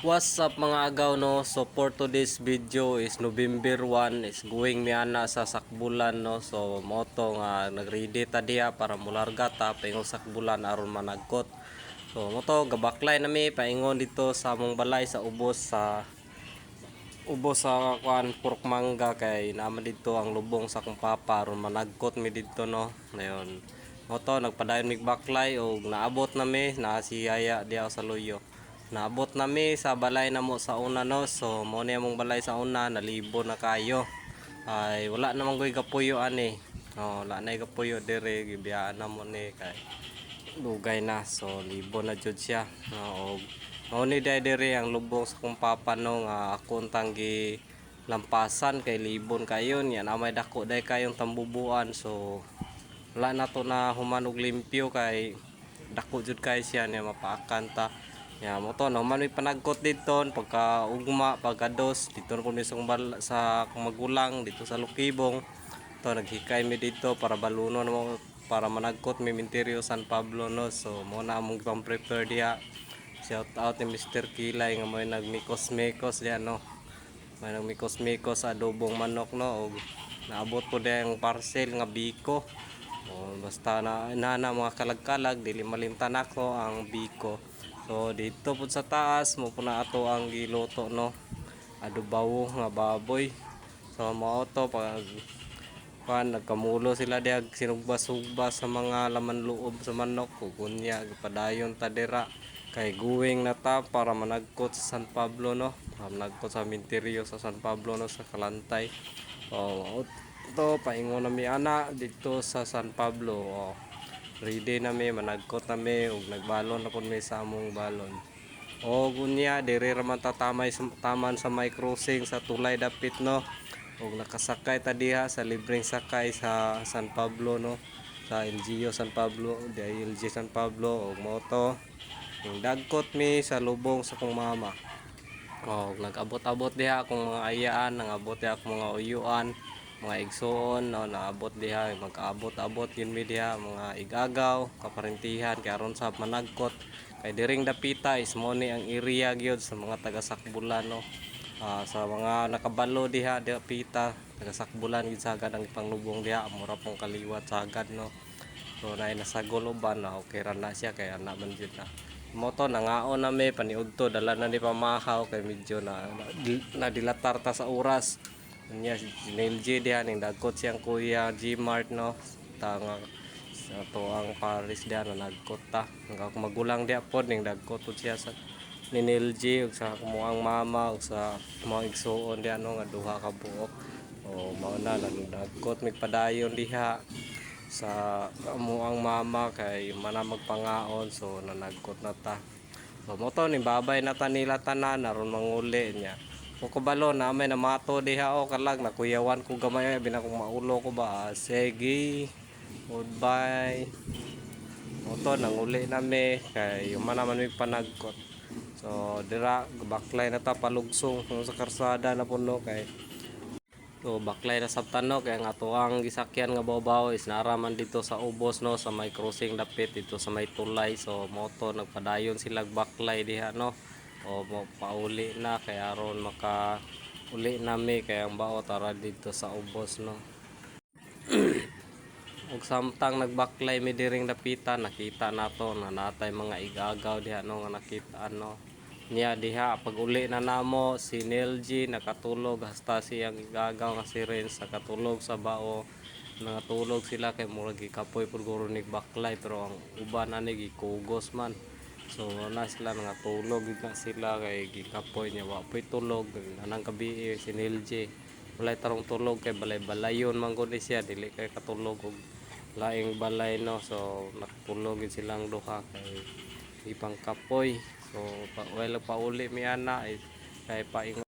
What's up mga agaw no? So for today's video is November 1 is going mi ana sa sakbulan no. So moto nga nagready ta diha para mularga ta paingon sakbulan aron managkot. So moto gabaklay nami paingon dito sa among balay sa ubos sa kuan Purokmanga kay naman dito ang lubong sa akong papa aron managkot mi dito no. Ngayon moto nagpadayon mig baklay og naabot nami na si Yaya diha sa Loyo. Naabot nami sa balay namo sa una no. So mo ni among balay sa una nalibo na kayo. Ay wala namang goy kapuyo ani. Oh, wala na kapuyo dire gibiyaan na mo ni kay lugay na. So libo na jud siya. Og mao ni dire ang lubong sa kong papa no nga akong tanggi lampasan kay libon kayon yan amay dako day kayong tambubuan. So wala na to na human og limpyo kay dako jud kay siya niya mapaakan ta. Ya mo to no man may panagkot dito pagka ugma pagka dos dito na kami sa magulang dito sa Lukibong. To naghikay mi dito para baluno mo para managkot mi Minterio San Pablo no. So mo na among pang prepare diha. Shout out ni Mr. Kilay nga may nagmikos-mikos diha no. May nagmikos-mikos adobong manok no og naabot po diha ang parcel nga biko. O, basta na mga kalag-kalag dili malimtan ako ang biko. So dito po sa taas mo po na ato ang giluto no. Adobawo nga baboy. So mao to pag nagkamulo sila diag sinugba-sugba sa mga laman loob sa manok ug unya padayon tadera kay guwing na ta para managkot sa San Pablo no. Managkot sa Minterio sa San Pablo no sa Kalantay. Oh, ito paingon nami ana dito sa San Pablo. Oh, ready nami managkot nami ug nagbalon na pud mi sa among balon. O gunya diri ra man taman sa may crossing sa Tulay Dapit no. Ug nakasakay ta diha sa libreng sakay sa San Pablo no. Sa LGU San Pablo, LG San Pablo ug moto. Yung dagkot mi sa lubong sa kong mama. O nag-abot-abot diha akong mga ayaan, nangabot diha akong mga uyuan, mga igsoon no, naabot diha magkaabot-abot yun mi diha mga igagaw kaparintihan kay aron sa managkot kay diring dapita is mo ni ang area gyud sa mga taga Sakbulan no. Sa mga nakabalo diha dapita taga Sakbulan gid sagad ang panglubong diha mura pong kaliwat sagad no. So nay nasagol uban na okay ra na siya kay ana man jud na moto nangaon nami paniudto dala na ni pamahaw kay medyo na dilatar ta sa oras niya LG diha ning dagkot siyang kuya G-Mart no tanga sa to ang Paris diha na nagkot ta hanggang magulang diha pod ning dagkot pod siya sa ni LG ug sa kumuang mama ug sa mga igsuon diha no nga duha ka buok o mao na nagkot mig padayon diha sa amuang mama kay mana magpangaon so nanagkot na ta. So mo to ni babay na ta nila tanan aron manguli niya. O kabalo na may namato diha o kalag nakuyawan ko gamay bin akong maulo ko ba. Sige. Goodbye. Mo to nanguli nami kay man naman may panagkot. So dira baklay na ta palugsong sa karsada na puno kay so baklay na sabtan no kaya nga tuang gisakyan nga babaw is naraman dito sa ubos no sa may crossing dapit dito sa may tulay. So moto nagpadayon sila baklay diha no. O pauli na kaya aron maka uli nami kaya ang bao tara dito sa ubos no. Ug samtang nagbaklay mi diring dapitan nakita nato na natay mga igagaw diha no nga nakita no niya diha pag uli na namo si Nelgy nakatulog hasta siyang igagaw nga si Renz nakatulog sa bao nangatulog sila kay murag gikapoy pud guro ni baklay pero ang uban ani gikugos man. So wala sila nangatulog nga sila kay gikapoy niya wa poy tulog anang gabi si Nelgy walay tarong tulog kay balay-balayon man gud siya dili kay katulog og laing balay no. So nakatulog silang duha kay ipang kapoy. So pauli mi ana kay paingon